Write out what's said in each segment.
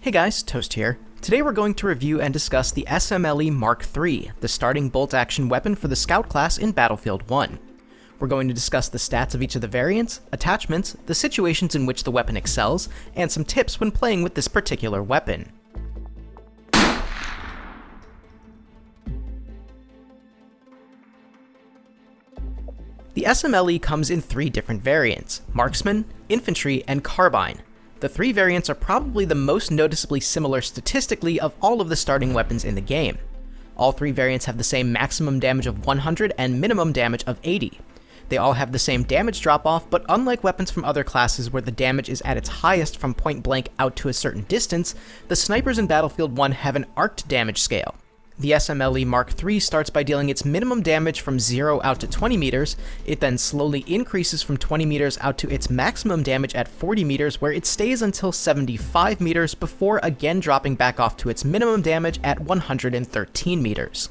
Hey guys, Toast here. Today we're going to review and discuss the SMLE MKIII, the starting bolt-action weapon for the Scout class in Battlefield 1. We're going to discuss the stats of each of the variants, attachments, the situations in which the weapon excels, and some tips when playing with this particular weapon. The SMLE comes in three different variants: Marksman, Infantry, and Carbine. The three variants are probably the most noticeably similar statistically of all of the starting weapons in the game. All three variants have the same maximum damage of 100 and minimum damage of 80. They all have the same damage drop-off, but unlike weapons from other classes where the damage is at its highest from point blank out to a certain distance, the snipers in Battlefield 1 have an arced damage scale. The SMLE MKIII starts by dealing its minimum damage from 0 out to 20 meters, it then slowly increases from 20 meters out to its maximum damage at 40 meters, where it stays until 75 meters before again dropping back off to its minimum damage at 113 meters.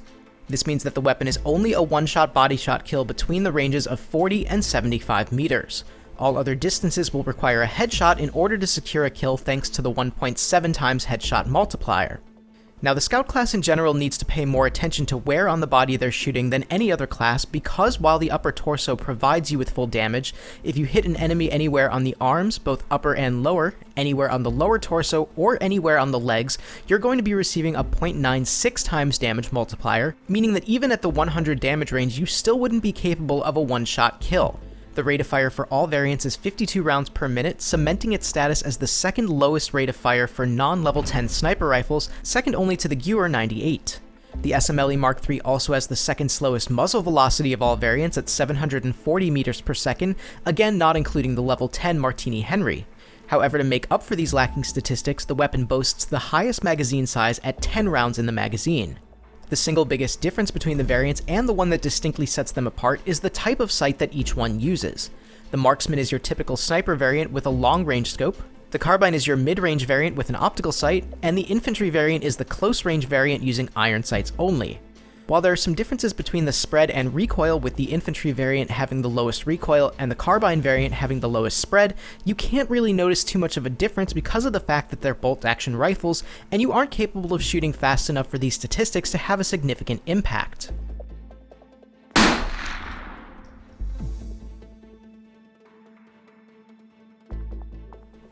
This means that the weapon is only a one-shot body shot kill between the ranges of 40 and 75 meters. All other distances will require a headshot in order to secure a kill thanks to the 1.7 times headshot multiplier. Now, the Scout class in general needs to pay more attention to where on the body they're shooting than any other class, because while the upper torso provides you with full damage, if you hit an enemy anywhere on the arms, both upper and lower, anywhere on the lower torso, or anywhere on the legs, you're going to be receiving a 0.96 times damage multiplier, meaning that even at the 100 damage range you still wouldn't be capable of a one-shot kill. The rate of fire for all variants is 52 rounds per minute, cementing its status as the second lowest rate of fire for non-level 10 sniper rifles, second only to the Gewehr 98. The SMLE MKIII also has the second slowest muzzle velocity of all variants at 740 meters per second, again not including the level 10 Martini Henry. However, to make up for these lacking statistics, the weapon boasts the highest magazine size at 10 rounds in the magazine. The single biggest difference between the variants, and the one that distinctly sets them apart, is the type of sight that each one uses. The Marksman is your typical sniper variant with a long-range scope, the Carbine is your mid-range variant with an optical sight, and the Infantry variant is the close-range variant using iron sights only. While there are some differences between the spread and recoil, with the Infantry variant having the lowest recoil and the Carbine variant having the lowest spread, you can't really notice too much of a difference because of the fact that they're bolt-action rifles, and you aren't capable of shooting fast enough for these statistics to have a significant impact.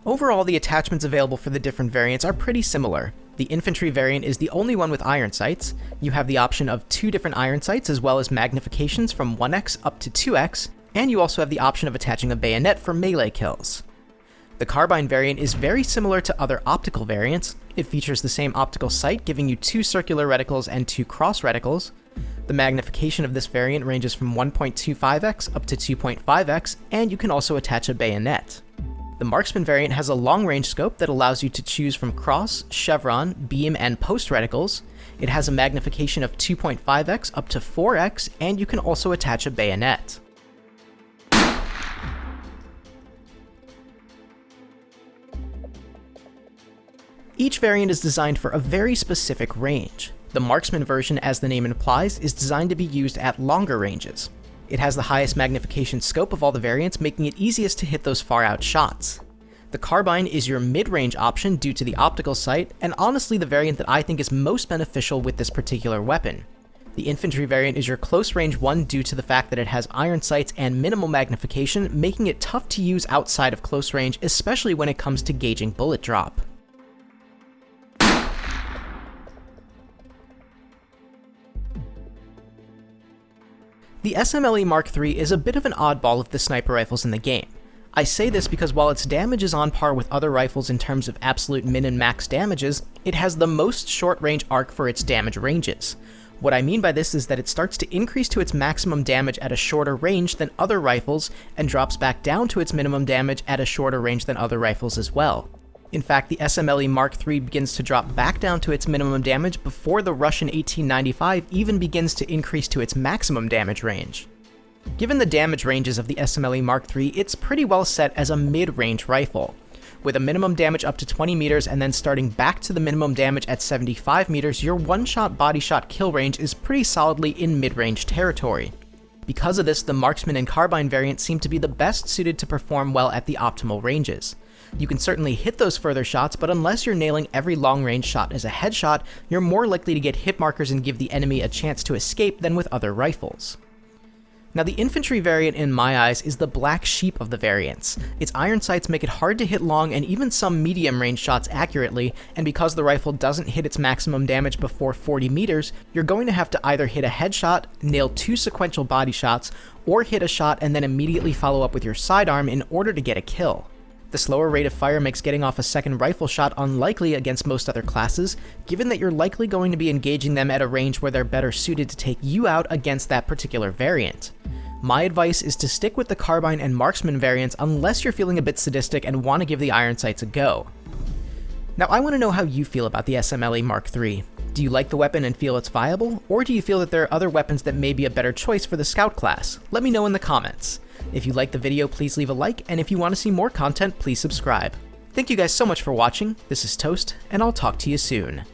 Overall, the attachments available for the different variants are pretty similar. The Infantry variant is the only one with iron sights. You have the option of 2 different iron sights as well as magnifications from 1x up to 2x, and you also have the option of attaching a bayonet for melee kills. The Carbine variant is very similar to other optical variants. It features the same optical sight, giving you 2 circular reticles and 2 cross reticles. The magnification of this variant ranges from 1.25x up to 2.5x, and you can also attach a bayonet. The Marksman variant has a long-range scope that allows you to choose from cross, chevron, beam, and post reticles. It has a magnification of 2.5x up to 4x, and you can also attach a bayonet. Each variant is designed for a very specific range. The Marksman version, as the name implies, is designed to be used at longer ranges. It has the highest magnification scope of all the variants, making it easiest to hit those far-out shots. The Carbine is your mid-range option due to the optical sight, and honestly the variant that I think is most beneficial with this particular weapon. The Infantry variant is your close-range one due to the fact that it has iron sights and minimal magnification, making it tough to use outside of close range, especially when it comes to gauging bullet drop. The SMLE MKIII is a bit of an oddball of the sniper rifles in the game. I say this because while its damage is on par with other rifles in terms of absolute min and max damages, it has the most short-range arc for its damage ranges. What I mean by this is that it starts to increase to its maximum damage at a shorter range than other rifles, and drops back down to its minimum damage at a shorter range than other rifles as well. In fact, the SMLE MKIII begins to drop back down to its minimum damage before the Russian 1895 even begins to increase to its maximum damage range. Given the damage ranges of the SMLE MKIII, it's pretty well set as a mid-range rifle. With a minimum damage up to 20 meters and then starting back to the minimum damage at 75 meters, your one-shot body shot kill range is pretty solidly in mid-range territory. Because of this, the Marksman and Carbine variants seem to be the best suited to perform well at the optimal ranges. You can certainly hit those further shots, but unless you're nailing every long-range shot as a headshot, you're more likely to get hit markers and give the enemy a chance to escape than with other rifles. Now, the infantry variant in my eyes is the black sheep of the variants. Its iron sights make it hard to hit long and even some medium-range shots accurately, and because the rifle doesn't hit its maximum damage before 40 meters, you're going to have to either hit a headshot, nail 2 sequential body shots, or hit a shot and then immediately follow up with your sidearm in order to get a kill. The slower rate of fire makes getting off a second rifle shot unlikely against most other classes, given that you're likely going to be engaging them at a range where they're better suited to take you out against that particular variant. My advice is to stick with the carbine and marksman variants unless you're feeling a bit sadistic and want to give the iron sights a go. Now, I want to know how you feel about the SMLE Mark III. Do you like the weapon and feel it's viable, or do you feel that there are other weapons that may be a better choice for the scout class? Let me know in the comments. If you liked the video, please leave a like, and if you want to see more content, please subscribe. Thank you guys so much for watching. This is Toast, and I'll talk to you soon.